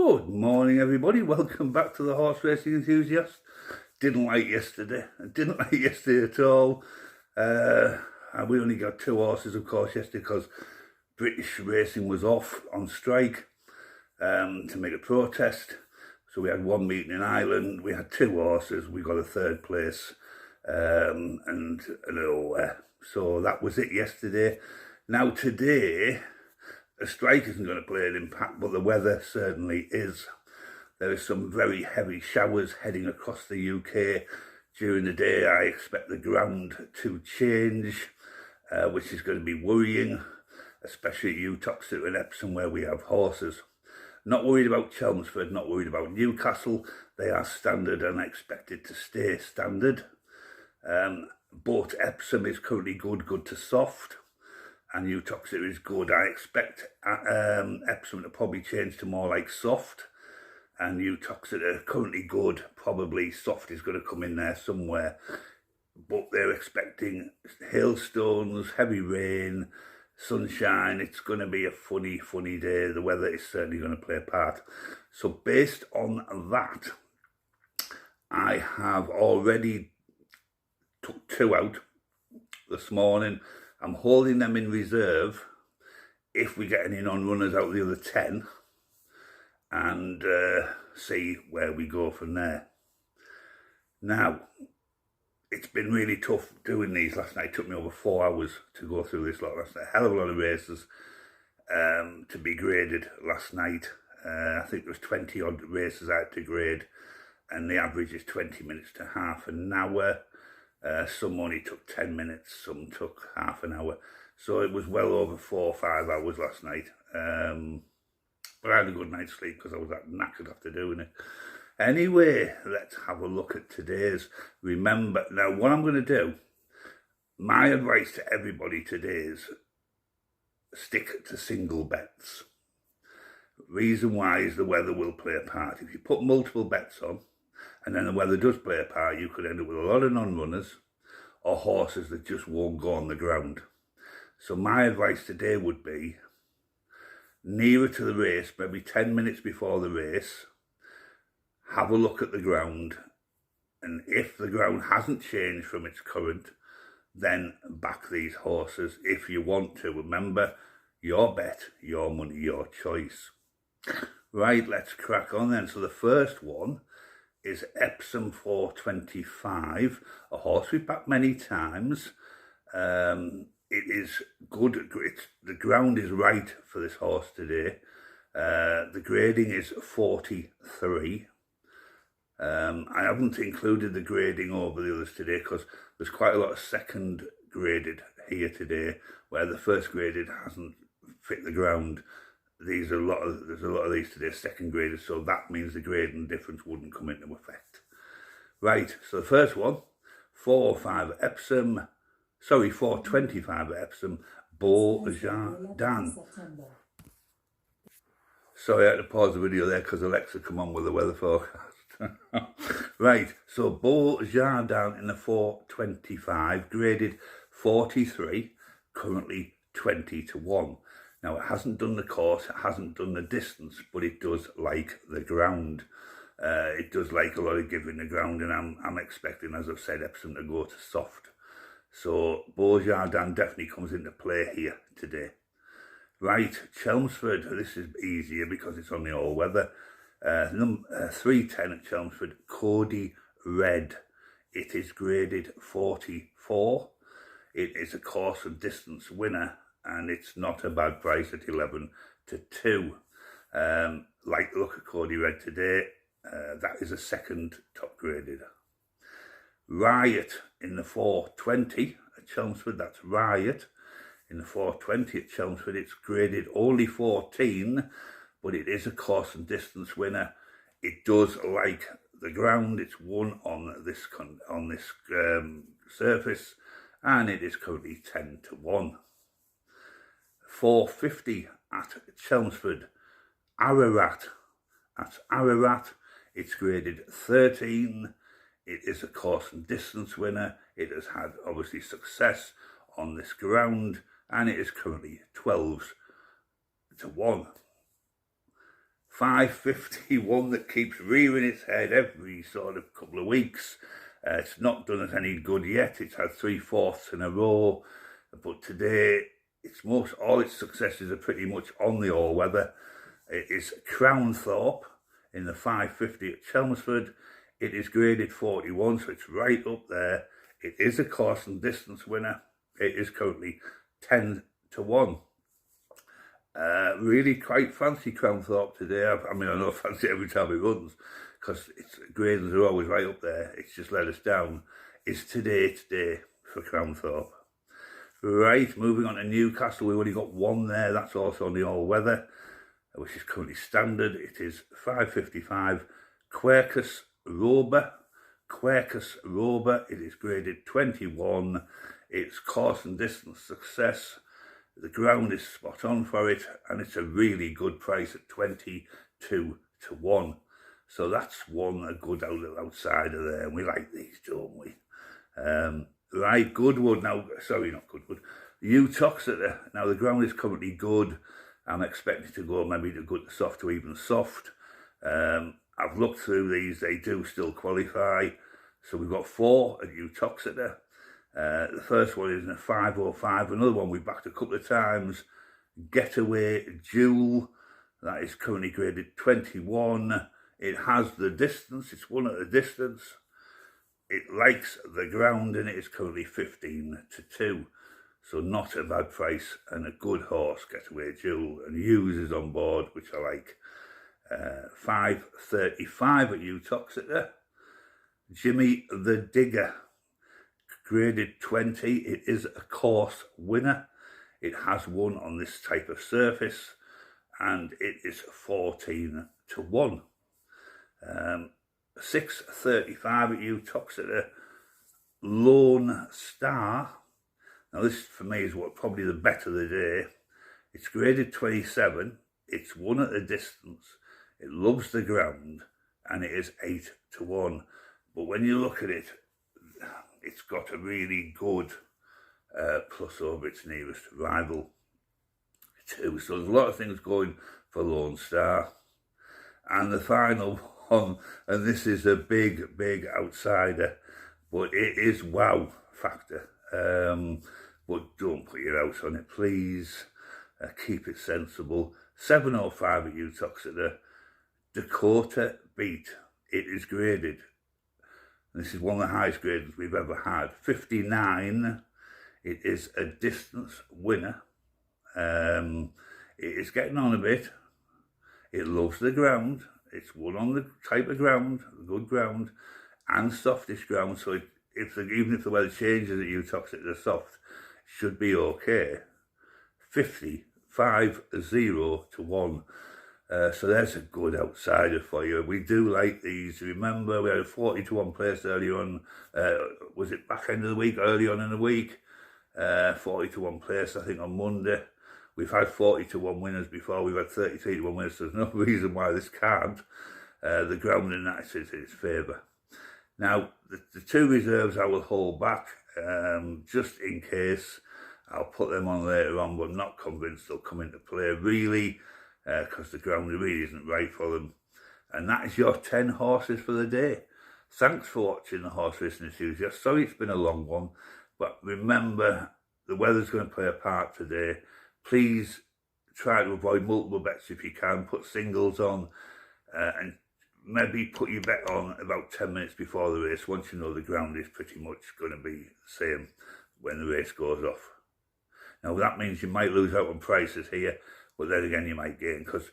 Good morning, everybody. Welcome back to the Horse Racing Enthusiast. Didn't like yesterday. At all. We only got two horses, of course, yesterday because British Racing was off on strike to make a protest. So we had one meeting in Ireland. We had two horses. We got a third place and a little. So that was it yesterday. Now today, a strike isn't going to play an impact, but the weather certainly is. There is some very heavy showers heading across the UK. During the day, I expect the ground to change, which is going to be worrying, especially at Uttoxeter and Epsom, where we have horses. Not worried about Chelmsford, not worried about Newcastle. They are standard and expected to stay standard. But Epsom is currently good to soft. And Uttoxeter is good. I expect Epsom to probably change to more like soft. And Uttoxeter currently good. Probably soft is going to come in there somewhere. But they're expecting hailstones, heavy rain, sunshine. It's going to be a funny day. The weather is certainly going to play a part. So based on that, I have already took two out this morning. I'm holding them in reserve if we get any non-runners out of the other 10 and see where we go from there. Now, it's been really tough doing these last night. It took me over 4 hours to go through this lot last night. A hell of a lot of races to be graded last night. I think there was 20 odd races I had to grade, and the average is 20 minutes to half an hour. Some only took 10 minutes, some took half an hour. So it was well over 4 or 5 hours last night. But I had a good night's sleep because I was that knackered after doing it. Anyway, let's have a look at today's. Remember, now what I'm going to do, my advice to everybody today is stick to single bets. Reason why is the weather will play a part. If you put multiple bets on, and then the weather does play a part, you could end up with a lot of non-runners or horses that just won't go on the ground. So my advice today would be, nearer to the race, maybe 10 minutes before the race, have a look at the ground. And if the ground hasn't changed from its current, then back these horses if you want to. Remember, your bet, your money, your choice. Right, let's crack on then. So the first one is Epsom 425, a horse we've backed many times. It is good. The ground is right for this horse today. The grading is 43. I haven't included the grading over the others today because there's quite a lot of second graded here today, where the first graded hasn't fit the ground. There's a lot of these today second graded, so that means the grading difference wouldn't come into effect. Right, so the first one, 425 at Epsom, Beau Jardin. Sorry, I had to pause the video there because Alexa come on with the weather forecast. Right, so Beau Jardin in the 425, graded 43, currently 20-1. Now, it hasn't done the course, it hasn't done the distance, but it does like the ground. It does like a lot of giving the ground, and I'm expecting, as I've said, Epsom to go to soft. So, Beau Jardin definitely comes into play here today. Right, Chelmsford, this is easier because it's on the all-weather. 310 at Chelmsford, Kodi Red. It is graded 44. It is a course and distance winner, and it's not a bad price at 11-2. Like the look at Kodi Red today. That is a second top graded. Riot in the 420 at Chelmsford. That's Riot in the 420 at Chelmsford. It's graded only 14, but it is a course and distance winner. It does like the ground. It's won on this surface, and it is currently 10-1. 450 at Chelmsford, ARARAT. That's ARARAT. It's graded 13. It is a course and distance winner. It has had obviously success on this ground, and it is currently 12-1. 551 that keeps rearing its head every sort of couple of weeks. It's not done us any good yet. It's had 3/4 in a row, but today all its successes are pretty much on the all-weather. It is Crownthorpe in the 550 at Chelmsford. It is graded 41, so it's right up there. It is a course and distance winner. It is currently 10-1. Really quite fancy Crownthorpe today. I mean, I know I fancy it every time it runs, because its gradings are always right up there. It's just let us down. It's today for Crownthorpe. Right, moving on to Newcastle. We've only got one there. That's also on the all-weather, which is currently standard. It is 555 Quercus Rober. Quercus Rober. It is graded 21. It's course and distance success. The ground is spot on for it, and it's a really good price at 22-1. So that's a good outsider there, and we like these, don't we? Right, Goodwood now. Sorry, not Goodwood. Uttoxeter. Now the ground is currently good. I'm expecting to go maybe to good to soft to even soft. I've looked through these. They do still qualify. So we've got 4 at Uttoxeter. The first one is in a 505. Another one we backed a couple of times. Getaway Jewel. That is currently graded 21. It has the distance. It's won at the distance. It likes the ground, and it is currently 15-2. So not a bad price, and a good horse, Getaway Jewel, and Hughes is on board, which I like. 535 at Uttoxeter. Jimmy the Digger, graded 20. It is a course winner. It has won on this type of surface, and it is 14-1. 635 at Uttoxeter. Lone Star. Now this for me is probably the bet of the day. It's graded 27. It's won at a distance. It loves the ground, and it is 8-1. But when you look at it, it's got a really good plus over its nearest rival too. So there's a lot of things going for Lone Star. And the final one, and this is a big outsider, but it is wow factor. But don't put your house on it, please. Keep it sensible. 705 at Uttoxeter. Dakota Beat. It is graded. This is one of the highest grades we've ever had. 59. It is a distance winner. It is getting on a bit. It loves the ground. It's won on the type of ground, the good ground, and softish ground. So even if the weather changes at Uttoxeter to soft, it should be okay. 50-1. So there's a good outsider for you. We do like these. Remember, we had a 40-1 place early on. Was it back end of the week, early on in the week? 40-1 place, I think, on Monday. We've had 40-1 winners before. We've had 33-1 winners. So there's no reason why this can't. The ground in that is in its favour. Now, the 2 reserves I will hold back, just in case. I'll put them on later on, but I'm not convinced they'll come into play, really, because the ground really isn't right for them. And that is your 10 horses for the day. Thanks for watching the Horse Racing Enthusiast. Sorry it's been a long one, but remember, the weather's going to play a part today. Please try to avoid multiple bets if you can. Put singles on, and maybe put your bet on about 10 minutes before the race, once you know the ground is pretty much going to be the same when the race goes off. Now that means you might lose out on prices here, but then again you might gain, because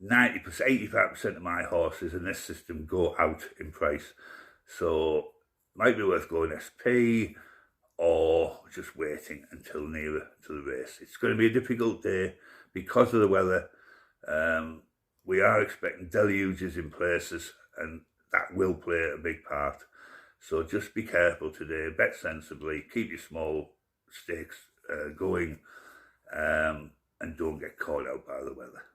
85% of my horses in this system go out in price. So it might be worth going SP or just waiting until nearer to the race. It's going to be a difficult day because of the weather. We are expecting deluges in places, and that will play a big part. So just be careful today, bet sensibly, keep your small stakes going, and don't get caught out by the weather.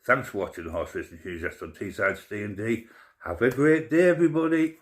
Thanks for watching the Horse Racing Enthusiast on Teesside Ste&Dee. Have a great day, everybody.